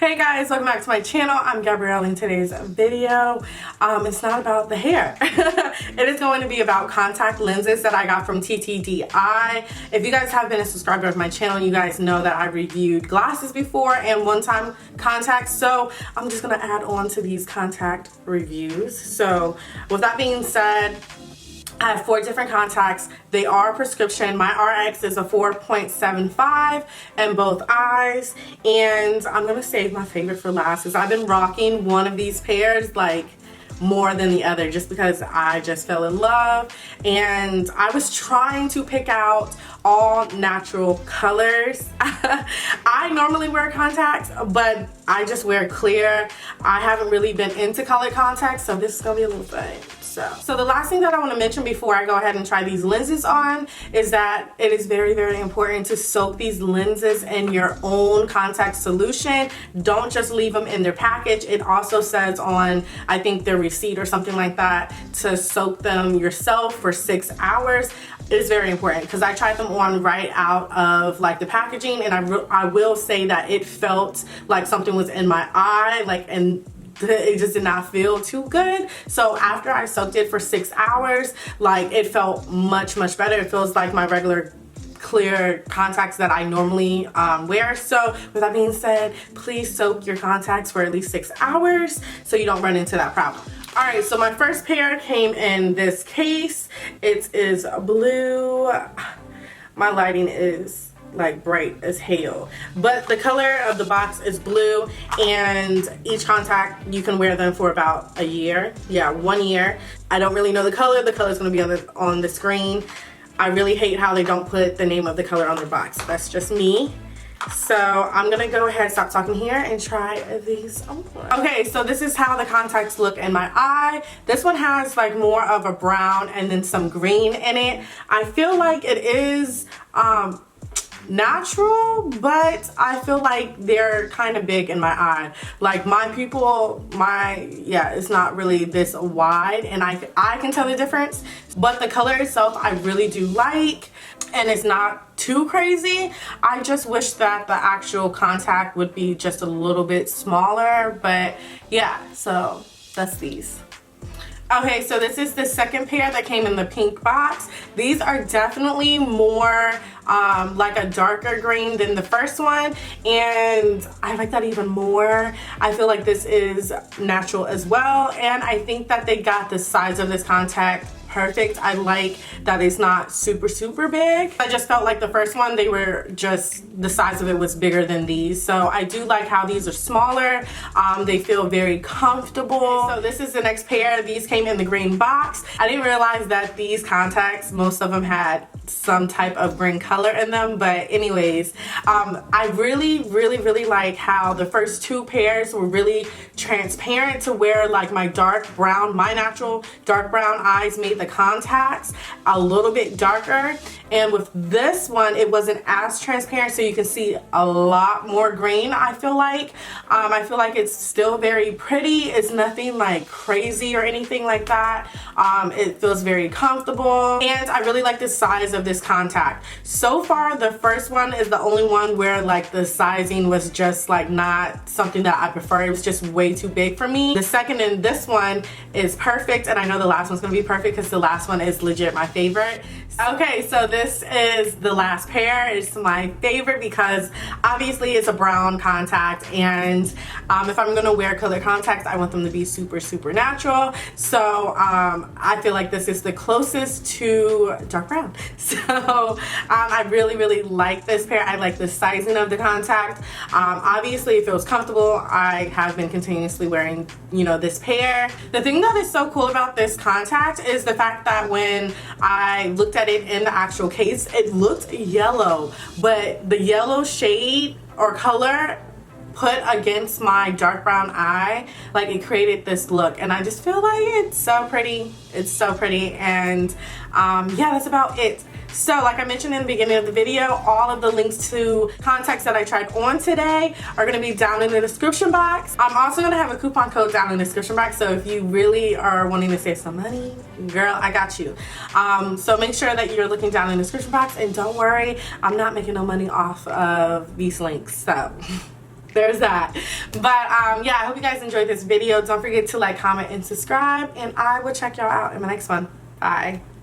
Hey guys, welcome back to my channel. I'm Gabrielle. In today's video, it's not about the hair. It is going to be about contact lenses that I got from TTDEYE. If you guys have been a subscriber of my channel, you guys know that I reviewed glasses before and one-time contacts. So I'm just gonna add on to these contact reviews. So with that being said, I have 4 different contacts. They are prescription. My RX is a 4.75 in both eyes. And I'm gonna save my favorite for last because I've been rocking one of these pairs like more than the other just because I just fell in love. And I was trying to pick out all natural colors. I normally wear contacts, but I just wear clear. I haven't really been into colored contacts, so this is gonna be a little thing. So the last thing that I want to mention before I go ahead and try these lenses on is that it is very, very important to soak these lenses in your own contact solution. Don't just leave them in their package. It also says on, I think, their receipt or something like that, to soak them yourself for 6 hours. It is very important because I tried them on right out of like the packaging, and I will say that it felt like something was in my eye, and it just did not feel too good. So after I soaked it for 6 hours, like, it felt much better. It feels like my regular clear contacts that I normally wear. So with that being said, please soak your contacts for at least 6 hours so you don't run into that problem. Alright, so my first pair came in this case. It is blue. My lighting is like bright as hell, but the color of the box is blue, and each contact you can wear them for about a year. Yeah, 1 year. I don't really know the color. The color is going to be on the screen. I really hate how they don't put the name of the color on their box. That's just me. So I'm gonna go ahead, stop talking here, and try these on. Okay, so this is how the contacts look in my eye. This one has like more of a brown and then some green in it. I feel like it is natural, but I feel like they're kind of big in my eye. Like my pupil, it's not really this wide, and I can tell the difference, but the color itself I really do like, and it's not too crazy. I just wish that the actual contact would be just a little bit smaller, but yeah, so that's these. Okay, so this is the second pair that came in the pink box. These are definitely more like a darker green than the first one, and I like that even more. I feel like this is natural as well, and I think that they got the size of this contact perfect. I like that it's not super big. I just felt like the first one, they were just, the size of it was bigger than these. So I do like how these are smaller. They feel very comfortable. So this is the next pair. These came in the green box. I didn't realize that these contacts, most of them had some type of green color in them, but anyways, I really like how the first 2 pairs were really transparent to where like my natural dark brown eyes made the contacts a little bit darker, and with this one it wasn't as transparent, so you can see a lot more green. I feel like it's still very pretty. It's nothing like crazy or anything like that. It feels very comfortable, and I really like the size of this contact. So far the first one is the only one where like the sizing was just like not something that I prefer. It was just way too big for me. The second and this one is perfect, and I know the last one's gonna be perfect because the last one is legit my favorite. Okay, so this is the last pair. It's my favorite because obviously it's a brown contact, and if I'm gonna wear colored contacts, I want them to be super natural. So I feel like this is the closest to dark brown. So I really like this pair. I like the sizing of the contact. Obviously it feels comfortable. I have been continuously wearing, this pair. The thing that is so cool about this contact is the fact that when I looked at it in the actual case, it looked yellow, but the yellow shade or color put against my dark brown eye, like, it created this look, and I just feel like it's so pretty. It's so pretty, and yeah, that's about it. So like I mentioned in the beginning of the video, all of the links to contacts that I tried on today are going to be down in the description box. I'm also going to have a coupon code down in the description box, so if you really are wanting to save some money, girl, I got you. So make sure that you're looking down in the description box, and don't worry, I'm not making no money off of these links, so there's that. But yeah, I hope you guys enjoyed this video. Don't forget to like, comment, and subscribe, and I will check y'all out in my next one. Bye.